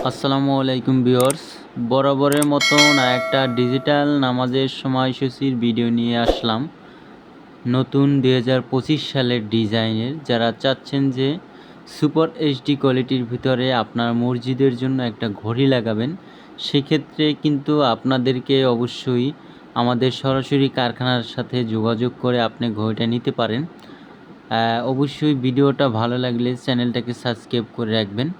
আসসালামু আলাইকুম ভিউয়ার্স, বরাবরের মতন একটা ডিজিটাল নামাজের সময়সূচির ভিডিও নিয়ে আসলাম। নতুন 2025 সালের ডিজাইনের যারা চাচ্ছেন যে সুপার এইচডি কোয়ালিটির ভিতরে আপনার মসজিদের জন্য একটা ঘড়ি লাগাবেন, সেক্ষেত্রে কিন্তু আপনাদেরকে অবশ্যই আমাদের সরাসরি কারখানার সাথে যোগাযোগ করে আপনি ঘড়িটা নিতে পারেন। অবশ্যই ভিডিওটা ভালো লাগলে চ্যানেলটাকে সাবস্ক্রাইব করে রাখবেন।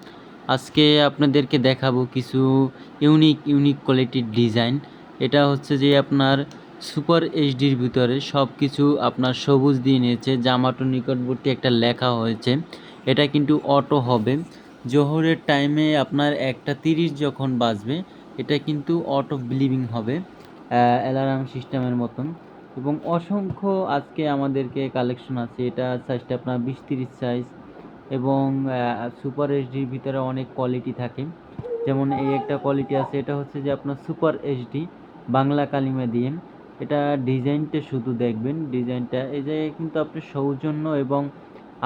আজকে আপনাদেরকে দেখাবো কিছু ইউনিক কোয়ালিটির ডিজাইন। এটা হচ্ছে যে আপনার সুপার এইচডির ভিতরে সব কিছু আপনার সবুজ দিয়ে নিয়েছে, জামাটো নিকটবর্তী একটা লেখা হয়েছে। এটা কিন্তু অটো হবে। জোহরের টাইমে আপনার 1:30 যখন বাজবে, এটা কিন্তু অটো ব্লিপিং হবে, অ্যালার্ম সিস্টেমের মতন। এবং অসংখ্য আজকে আমাদেরকে কালেকশন আছে। এটা সাইজটা আপনার 20-30 সাইজ এবং সুপার এইচডির ভিতরে অনেক কোয়ালিটি থাকে। যেমন এই একটা কোয়ালিটি আছে, এটা হচ্ছে যে আপনার সুপার এইচডি বাংলা কালিমা দিয়ে। এটা ডিজাইনটা শুধু দেখবেন, ডিজাইনটা এই জায়গায় কিন্তু আপনি সৌজন্য এবং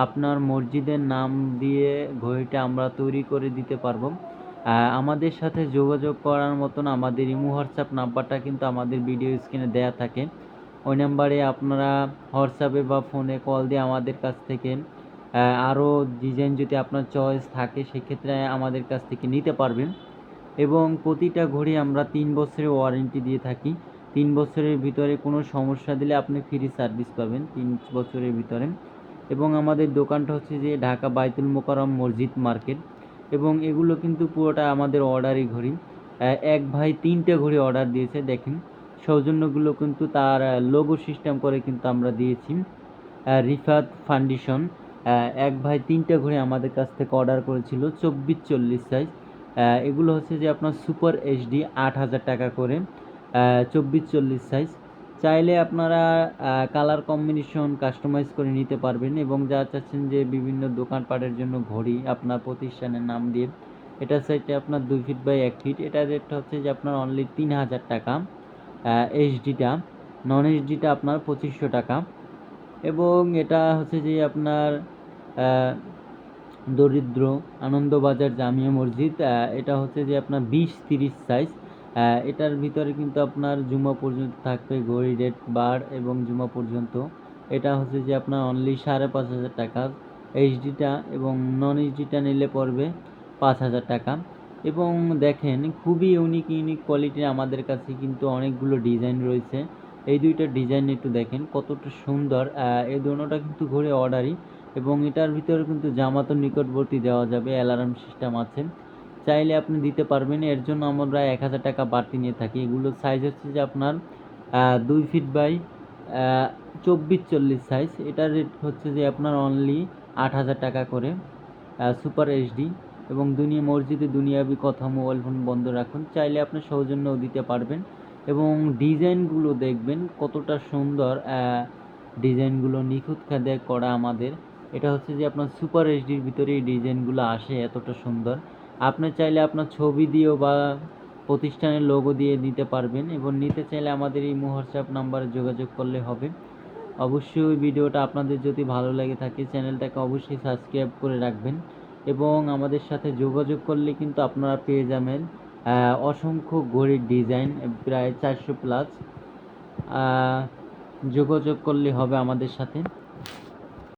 আপনার মসজিদের নাম দিয়ে ঘড়িটা আমরা তৈরি করে দিতে পারবো। আমাদের সাথে যোগাযোগ করার মতন আমাদের ইমো হোয়াটসঅ্যাপ নাম্বারটা কিন্তু আমাদের ভিডিও স্ক্রিনে দেয়া থাকে। ওই নাম্বারে আপনারা হোয়াটসঅ্যাপে বা ফোনে কল দিয়ে আমাদের কাছ থেকে আরও ডিজাইন যদি আপনার চয়েস থাকে সেক্ষেত্রে আমাদের কাছ থেকে নিতে পারবেন। এবং প্রতিটা ঘড়ি আমরা 3 বছরের ওয়ারেন্টি দিয়ে থাকি। 3 বছরের ভিতরে কোনো সমস্যা দিলে আপনি ফ্রি সার্ভিস পাবেন 3 বছরের ভিতরে। এবং আমাদের দোকানটা হচ্ছে যে ঢাকা বাইতুল মোকাররম মসজিদ মার্কেট। এবং এগুলো কিন্তু পুরোটা আমাদের অর্ডারি ঘড়ি। এক ভাই 3টে ঘড়ি অর্ডার দিয়েছে, দেখেন সৌজন্যগুলো কিন্তু তার লোগো সিস্টেম করে কিন্তু আমরা দিয়েছি। রিফাত ফাউন্ডেশন এক ভাই 3টে ঘড়ি আমাদের কাছ থেকে অর্ডার করেছিল 24-40 সাইজ। এগুলো হচ্ছে যে আপনার সুপার এইচডি 8,000 টাকা করে, 24-40 সাইজ। চাইলে আপনারা কালার কম্বিনেশন কাস্টমাইজ করে নিতে পারবেন। এবং যা চাচ্ছেন যে বিভিন্ন দোকানপাটের জন্য ঘড়ি আপনার প্রতিষ্ঠানের নাম দিয়ে, এটা সাইডে আপনার 2 ফিট বাই 1 ফিট। এটা রেটটা হচ্ছে যে আপনার অনলি 3,000 টাকা। এইচডিটা, নন এইচডিটা আপনার 2500 টাকা। এবং এটা হচ্ছে যে আপনার দরিদ্র আনন্দবাজার জামিয়া মসজিদ, এটা হচ্ছে যে আপনার 20-30 সাইজ। এটার ভিতরে কিন্তু আপনার জুমা পর্যন্ত থাকবে ঘড়ি, রেড বার এবং জুমা পর্যন্ত। এটা হচ্ছে যে আপনার অনলি 5,500 টাকা এইচডিটা, এবং নন এইচডিটা নিলে পড়বে 5,000 টাকা। এবং দেখেন খুবই ইউনিক কোয়ালিটির আমাদের কাছে কিন্তু অনেকগুলো ডিজাইন রয়েছে। এই দুইটা ডিজাইন একটু দেখেন কতটা সুন্দর। এই দুটোটা কিন্তু ঘড়ি অর্ডারই, এবং এটার ভিতরে কিন্তু জামাতো নিকটবর্তী দেওয়া যাবে, অ্যালার্ম সিস্টেম আছে, চাইলে আপনি দিতে পারবেন। এর জন্য আমরা 1,000 টাকা বাড়তি নিয়ে থাকি। এগুলোর সাইজ হচ্ছে যে আপনার 2 ফিট বাই 24-40 সাইজ। এটার রেট হচ্ছে যে আপনার অনলি 8,000 টাকা করে, সুপার এইচডি। এবং মসজিদে দুনিয়াবি কথা, মোবাইল ফোন বন্ধ রাখুন, চাইলে আপনি সৌজন্যও দিতে পারবেন। এবং ডিজাইনগুলো দেখবেন কতটা সুন্দর, ডিজাইনগুলো নিখুঁত কায়দায় করা আমাদের। এটা হচ্ছে যে আপনার সুপার এইচডির ভিতরে এই ডিজাইনগুলো আসে এতটা সুন্দর। আপনি চাইলে আপনার ছবি দিয়েও বা প্রতিষ্ঠানের লোগো দিয়ে নিতে পারবেন। এবং নিতে চাইলে আমাদের এই হোয়াটসঅ্যাপ নাম্বারে যোগাযোগ করলে হবে। অবশ্যই ভিডিওটা আপনাদের যদি ভালো লেগে থাকে চ্যানেলটাকে অবশ্যই সাবস্ক্রাইব করে রাখবেন। এবং আমাদের সাথে যোগাযোগ করলে কিন্তু আপনারা পেয়ে যাবেন অসংখ্য ঘড়ির ডিজাইন, প্রায় 400 প্লাস। যোগাযোগ করলে হবে আমাদের সাথে।